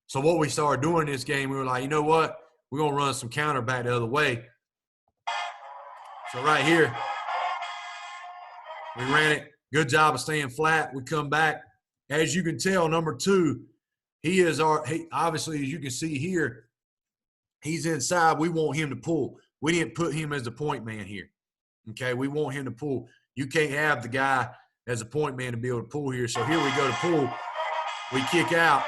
So what we started doing in this game, we were like, you know what? We're going to run some counter back the other way. So right here, we ran it. Good job of staying flat. We come back. As you can tell, number 2, he obviously, as you can see here, he's inside. We want him to pull. We didn't put him as the point man here. Okay, we want him to pull. You can't have the guy as a point man to be able to pull here. So here we go to pull. We kick out.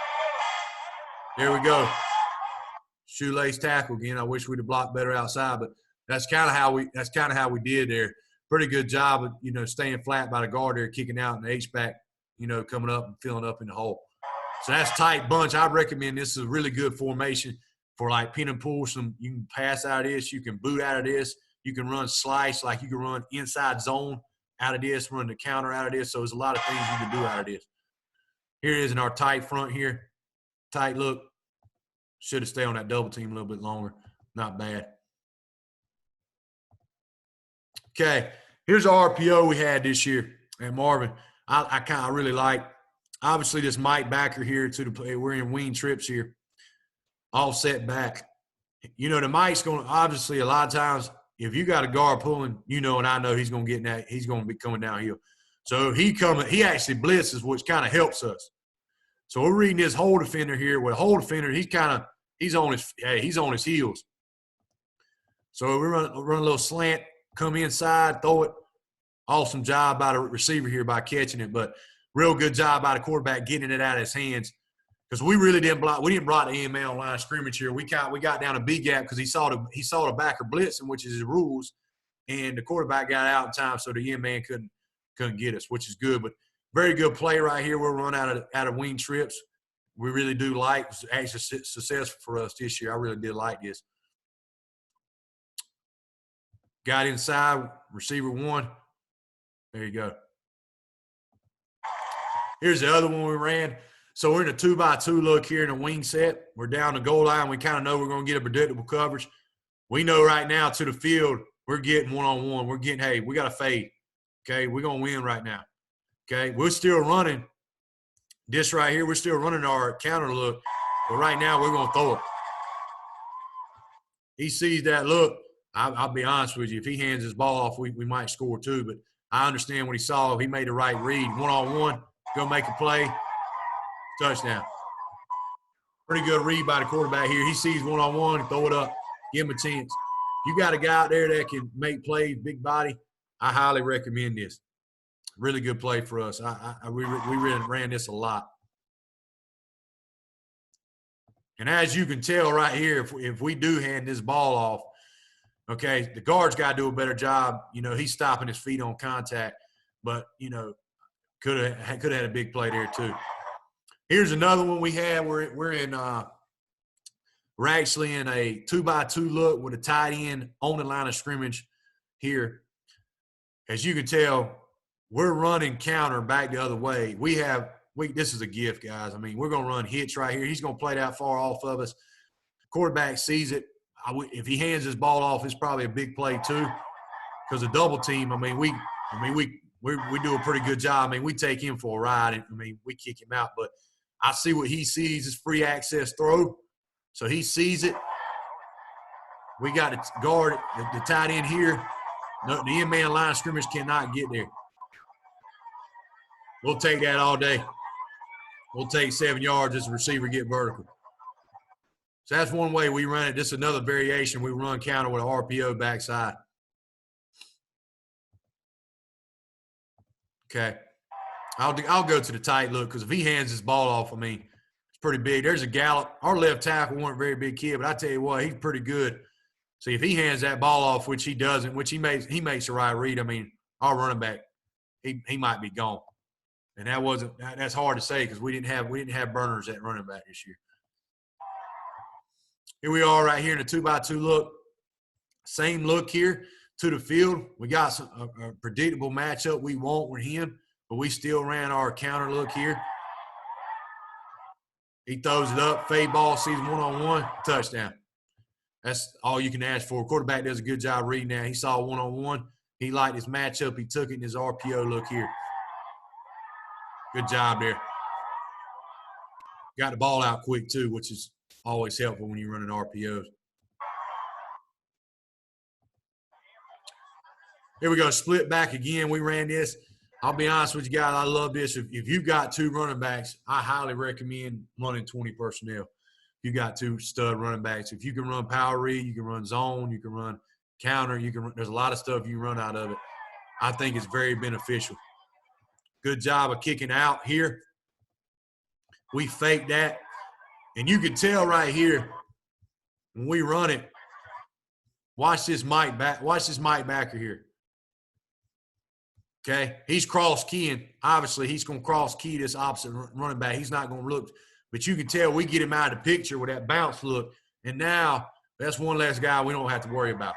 There we go. Shoelace tackle again. I wish we'd have blocked better outside, but that's kind of how we did there. Pretty good job of, staying flat by the guard there, kicking out, and the H-back, coming up and filling up in the hole. So that's tight bunch. I recommend this is a really good formation for like pin and pull. You can pass out of this. You can boot out of this. You can run slice, like you can run inside zone out of this, run the counter out of this. So there's a lot of things you can do out of this. Here it is in our tight front here. Tight look. Should have stayed on that double team a little bit longer. Not bad. Okay, here's our RPO we had this year at Marvin. I really like. Obviously, this Mike backer here to the play. We're in wing trips here. All set back. The Mike's going to – obviously, a lot of times, if you got a guard pulling, and I know he's going to get in that. He's going to be coming downhill. So he actually blitzes, which kind of helps us. So we're reading this hole defender here. With a hole defender, he's on his heels. So we run a little slant, come inside, throw it. Awesome job by the receiver here by catching it, but real good job by the quarterback getting it out of his hands. Because we really didn't block. We didn't block the EMA on line of scrimmage here. We got down a B gap because he saw the backer blitzing, which is his rules, and the quarterback got out in time, so the EMA couldn't get us, which is good. But very good play right here. We'll run out of wing trips. We really do like. It's actually successful for us this year. I really did like this. Got inside, receiver 1. There you go. Here's the other one we ran. So we're in a 2-by-2 look here in a wing set. We're down the goal line. We kind of know we're going to get a predictable coverage. We know right now to the field, we're getting one-on-one. We're getting, hey, we got to fade. Okay, we're going to win right now. Okay, we're still running this right here. We're still running our counter look. But right now, we're going to throw it. He sees that look. I'll be honest with you. If he hands his ball off, we might score 2. But I understand what he saw. He made the right read. One-on-one, go make a play. Touchdown. Pretty good read by the quarterback here. He sees one-on-one, throw it up, give him a chance. You got a guy out there that can make plays, big body, I highly recommend this. Really good play for us. We really ran this a lot. And as you can tell right here, if we do hand this ball off, okay, the guard's got to do a better job. He's stopping his feet on contact, but, could have had a big play there too. Here's another one we had. We're actually in a 2-by-2 look with a tight end on the line of scrimmage here. As you can tell, we're running counter back the other way. This is a gift, guys. I mean, we're going to run hitch right here. He's going to play that far off of us. Quarterback sees it. If he hands his ball off, it's probably a big play too. Because a double team, we do a pretty good job. We take him for a ride. And, we kick him out. But I see what he sees is free access throw. So he sees it. We got to guard the tight end here. No, the in-man line of scrimmage cannot get there. We'll take that all day. We'll take 7 yards as a receiver get vertical. So that's one way we run it. This is another variation. We run counter with an RPO backside. Okay. I'll go to the tight look because if he hands his ball off, it's pretty big. There's a Gallup. Our left tackle wasn't a very big kid, but I tell you what, he's pretty good. See, if he hands that ball off, which he doesn't, which he makes the right read, our running back, he might be gone. And that's hard to say because we didn't have burners at running back this year. Here we are right here in a 2x2 look. Same look here to the field. We got a predictable matchup we want with him, but we still ran our counter look here. He throws it up, fade ball, sees one-on-one, touchdown. That's all you can ask for. Quarterback does a good job reading that. He saw one-on-one. He liked his matchup. He took it in his RPO look here. Good job there. Got the ball out quick too, which is always helpful when you're running RPOs. Here we go, split back again. We ran this. I'll be honest with you guys, I love this. If you've got two running backs, I highly recommend running 20 personnel. You got two stud running backs. If you can run power read, you can run zone, you can run counter, there's a lot of stuff you run out of it. I think it's very beneficial. Good job of kicking out here. We faked that. And you can tell right here when we run it, watch this Mike backer here. Okay, he's cross keying. Obviously, he's going to cross key this opposite running back. He's not going to look, but you can tell we get him out of the picture with that bounce look. And now that's one less guy we don't have to worry about.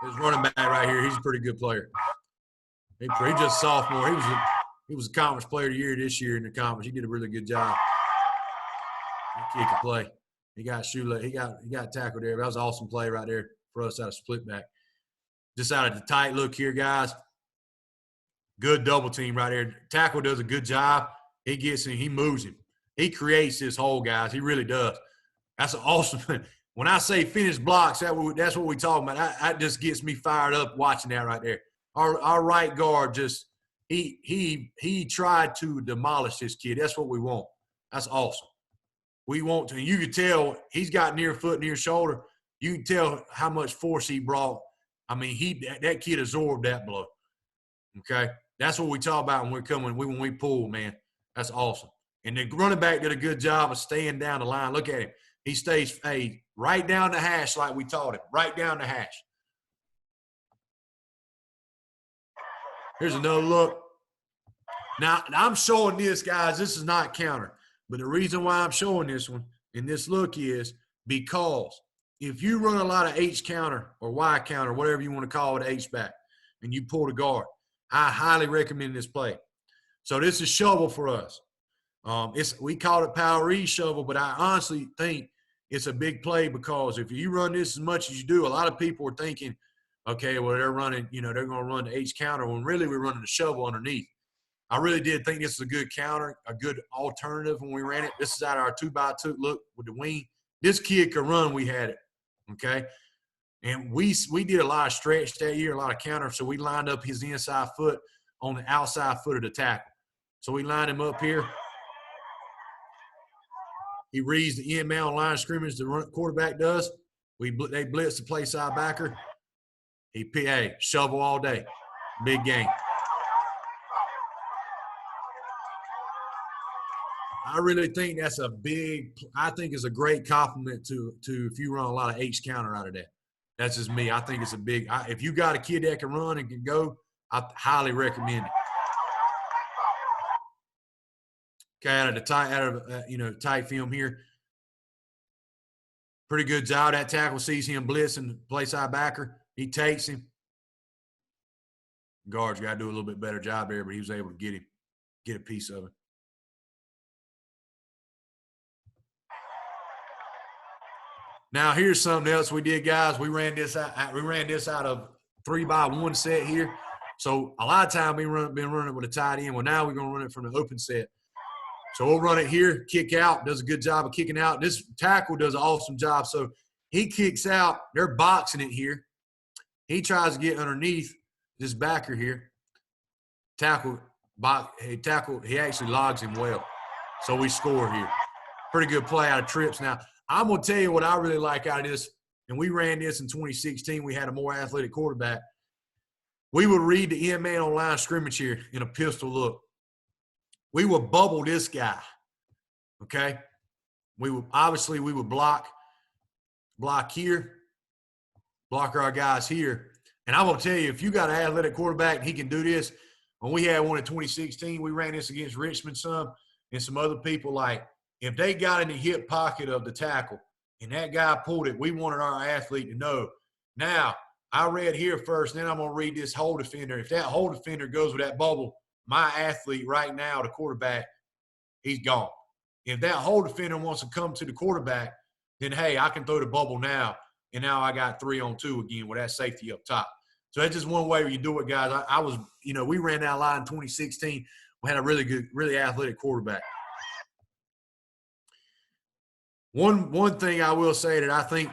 This running back right here, he's a pretty good player. He's just a sophomore. He was a conference player of the year this year in the conference. He did a really good job. That kid could play. He got shoelace. He got tackled there. That was an awesome play right there for us out of split back. Just out of the tight look here, guys. Good double team right there. Tackle does a good job. He gets him. He moves him. He creates this hole, guys. He really does. That's an awesome – when I say finish blocks, that's what we talking about. That just gets me fired up watching that right there. Our right guard just he tried to demolish this kid. That's what we want. That's awesome. We want to. And you can tell he's got near foot, near shoulder. You can tell how much force he brought. I mean, that kid absorbed that blow. Okay, that's what we talk about when we pull, man. That's awesome. And the running back did a good job of staying down the line. Look at him. He stays right down the hash like we taught him. Right down the hash. Here's another look. Now, I'm showing this, guys. This is not counter. But the reason why I'm showing this one in this look is because if you run a lot of H counter or Y counter, whatever you want to call it, H back, and you pull the guard, I highly recommend this play. So this is shovel for us. We call it power read shovel, but I honestly think it's a big play because if you run this as much as you do, a lot of people are thinking, okay, well, they're running, they're going to run the H counter when really we're running the shovel underneath. I really did think this was a good counter, a good alternative when we ran it. This is out of our 2x2 look with the wing. This kid could run, we had it, okay? And we did a lot of stretch that year, a lot of counter, so we lined up his inside foot on the outside foot of the tackle. So we lined him up here. He reads the end man on line of scrimmage, the quarterback does. They blitz the play side backer. He shovel all day. Big game. I really think that's I think it's a great compliment to if you run a lot of H counter out of that. That's just me. I think it's a big – if you got a kid that can run and can go, I highly recommend it. Okay, out of tight film here. Pretty good job. That tackle sees him blitzing, play side backer. He takes him. Guard's got to do a little bit better job there, but he was able to get a piece of it. Now here's something else we did, guys. We ran this out of 3x1 set here. So a lot of time we've been running it with a tight end. Well, now we're going to run it from the open set. So we'll run it here, kick out, does a good job of kicking out. This tackle does an awesome job. So he kicks out. They're boxing it here. He tries to get underneath this backer here. He actually logs him well. So we score here. Pretty good play out of trips. Now, I'm going to tell you what I really like out of this, and we ran this in 2016. We had a more athletic quarterback. We would read the end man on line of scrimmage here in a pistol look. We would bubble this guy, okay? We would block here, block our guys here. And I'm going to tell you, if you got an athletic quarterback and he can do this, when we had one in 2016, we ran this against Richmond some and some other people like if they got in the hip pocket of the tackle and that guy pulled it, we wanted our athlete to know. Now, I read here first, then I'm going to read this hole defender. If that hole defender goes with that bubble, my athlete right now, the quarterback, he's gone. If that hole defender wants to come to the quarterback, then, hey, I can throw the bubble now, and now I got 3-on-2 again with that safety up top. So that's just one way you do it, guys. I was, we ran that line in 2016. We had a really good, really athletic quarterback. One thing I will say that I think,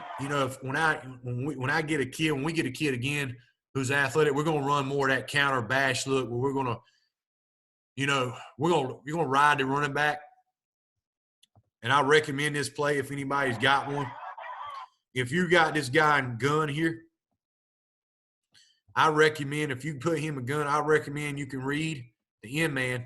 when I get a kid, when we get a kid again who's athletic, we're going to run more of that counter bash look where we're going to, we're going to ride the running back. And I recommend this play if anybody's got one. If you got this guy in gun here, I recommend if you put him a gun, I recommend you can read the end man.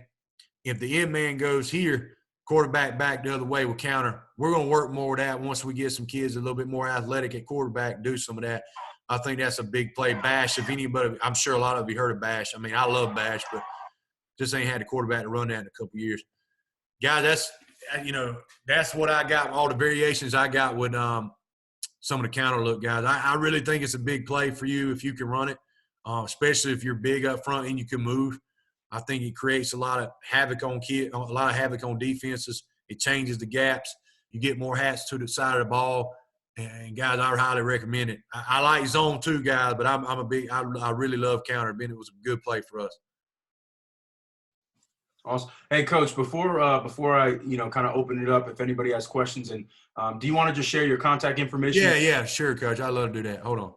If the end man goes here, quarterback back the other way with counter. We're going to work more with that once we get some kids a little bit more athletic at quarterback, do some of that. I think that's a big play. Bash, if anybody – I'm sure a lot of you heard of Bash. I mean, I love Bash, but just ain't had a quarterback to run that in a couple of years. Guys, that's what I got, all the variations I got with some of the counter look, guys. I really think it's a big play for you if you can run it, especially if you're big up front and you can move. I think it creates a lot of havoc on defenses. It changes the gaps. You get more hats to the side of the ball. And guys, I highly recommend it. I like zone too, guys, but I really love counter. It was a good play for us. Awesome. Hey, Coach, before I kind of open it up, if anybody has questions, and do you want to just share your contact information? Yeah, sure, Coach. I'd love to do that. Hold on.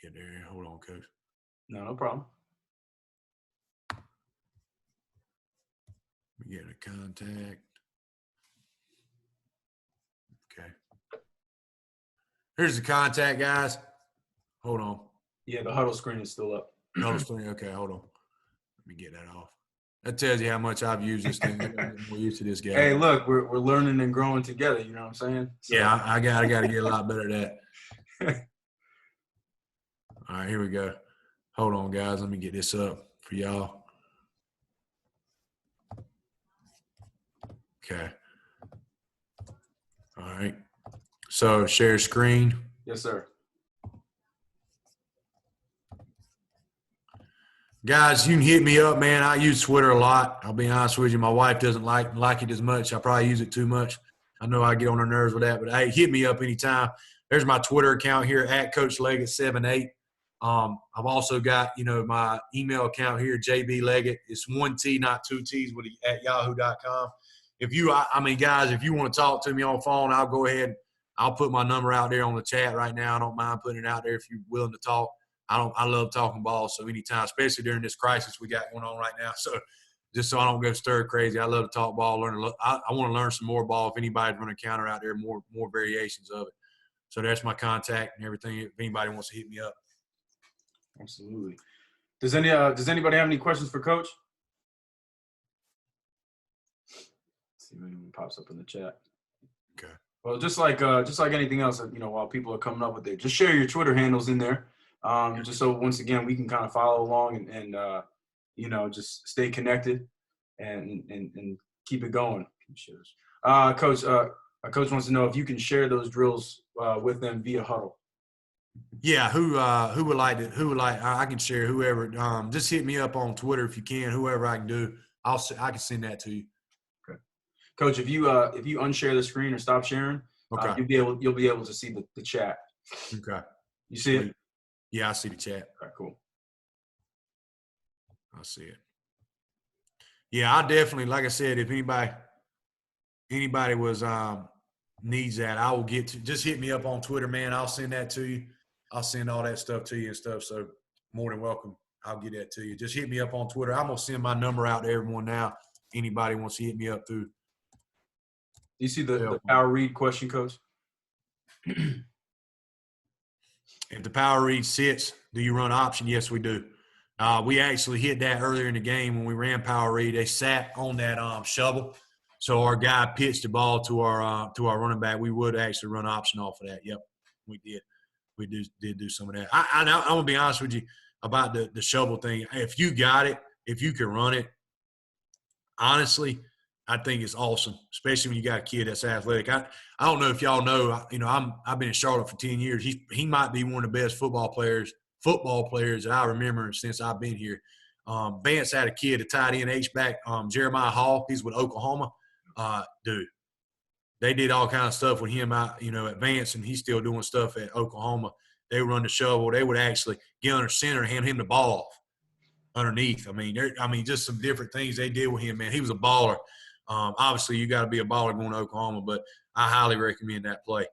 Get there. Hold on, Coach. No problem. We get a contact. Okay. Here's the contact, guys. Hold on. Yeah, the huddle screen is still up. Huddle screen. Okay, hold on. Let me get that off. That tells you how much I've used this thing. I'm more used to this guy. Hey, look, we're learning and growing together. You know what I'm saying? So. Yeah, I got to get a lot better at that. All right, here we go. Hold on, guys. Let me get this up for y'all. Okay. All right. So share screen. Yes, sir. Guys, you can hit me up, man. I use Twitter a lot. I'll be honest with you. My wife doesn't like it as much. I probably use it too much. I know I get on her nerves with that, but hey, hit me up anytime. There's my Twitter account here at Coach Leggett 78. I've also got, my email account here, JB Leggett. It's 1 T, not 2 T's, at yahoo.com. Guys, if you want to talk to me on phone, I'll go ahead. I'll put my number out there on the chat right now. I don't mind putting it out there if you're willing to talk. I love talking ball, so anytime, especially during this crisis we got going on right now. So just so I don't go stir crazy, I love to talk ball. I want to learn some more ball. If anybody's running counter out there, more variations of it. So that's my contact and everything. If anybody wants to hit me up. Absolutely. Does anybody have any questions for Coach? Let's see if anyone pops up in the chat. Okay. Well, just like anything else, while people are coming up with it, just share your Twitter handles in there. Just so once again we can kind of follow along and just stay connected and keep it going. Coach wants to know if you can share those drills with them via huddle. Yeah, who would like I can share whoever. Just hit me up on Twitter if you can. Whoever I can do, I can send that to you. Okay, Coach, if you unshare the screen or stop sharing, okay, you'll be able to see the chat. Okay, you see it? Yeah, I see the chat. Okay, cool. I see it. Yeah, I definitely, like I said, if anybody was needs that, I will just hit me up on Twitter, man. I'll send that to you. I'll send all that stuff to you and stuff. So more than welcome. I'll get that to you. Just hit me up on Twitter. I'm gonna send my number out to everyone now. Anybody wants to hit me up through. You see the power read question, Coach? If the power read sits, do you run option? Yes, we do. We actually hit that earlier in the game when we ran power read. They sat on that shovel, so our guy pitched the ball to our running back. We would actually run option off of that. Yep, we did. We did do some of that. I'm gonna be honest with you about the shovel thing. If you got it, if you can run it, honestly, I think it's awesome, especially when you got a kid that's athletic. I don't know if y'all know, I've been in Charlotte for 10 years. He might be one of the best football players that I remember since I've been here. Vance had a kid, a tight end H-back, Jeremiah Hall. He's with Oklahoma. Dude, they did all kind of stuff with him out, at Vance, and he's still doing stuff at Oklahoma. They would run the shovel. They would actually get under center and hand him the ball off underneath. Just some different things they did with him, man. He was a baller. Obviously, you got to be a baller going to Oklahoma, but I highly recommend that play.